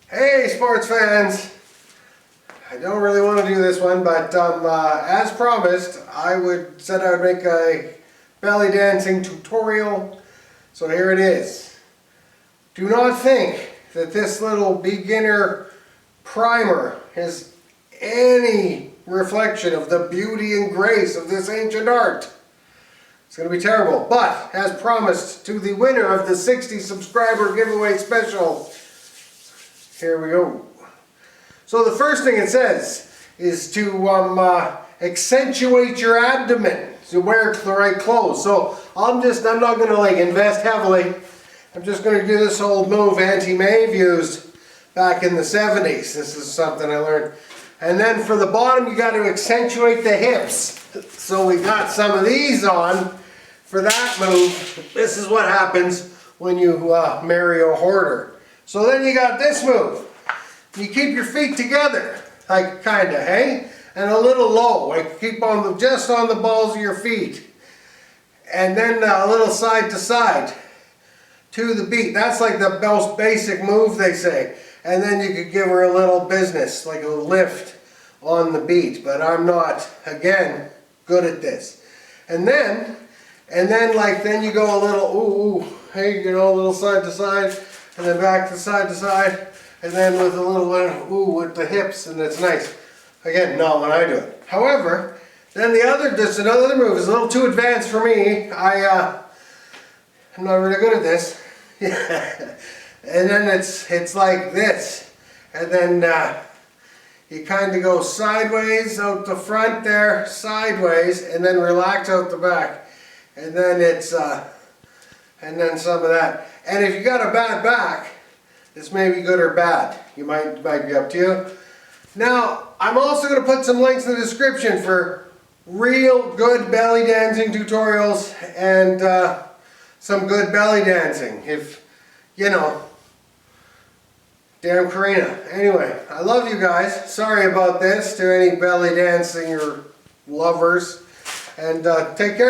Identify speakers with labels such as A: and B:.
A: Hey sports fans! I don't really want to do this one, but as promised, said I would make a belly dancing tutorial. So here it is. Do not think that this little beginner primer is any reflection of the beauty and grace of this ancient art. It's going to be terrible, but as promised to the winner of the 60 subscriber giveaway special, here we go. So the first thing it says is to accentuate your abdomen, to wear the right clothes. So I'm not going to invest heavily. I'm just going to do this old move Auntie Maeve used back in the 70s. This is something I learned. And then for the bottom, you got to accentuate the hips. So we got some of these on for that move. This is what happens when you marry a hoarder. So then you got this move. You keep your feet together, like kinda, hey? And a little low, like keep on just on the balls of your feet. And then a little side to side to the beat. That's like the most basic move, they say. And then you could give her a little business, like a lift on the beat. But I'm not, again, good at this. And then you go a little, hey, a little side to side, and then back to side, and then with a little, with the hips, and it's nice. Again, not when I do it. However, then another move is a little too advanced for me. I'm not really good at this. And then it's like this, and then you kind of go sideways out the front there, sideways, and then relax out the back, and then and then some of that. And if you got a bad back, this may be good or bad. It might be up to you. Now, I'm also going to put some links in the description for real good belly dancing tutorials and some good belly dancing. If, damn Karina. Anyway, I love you guys. Sorry about this to any belly dancing or lovers. And take care.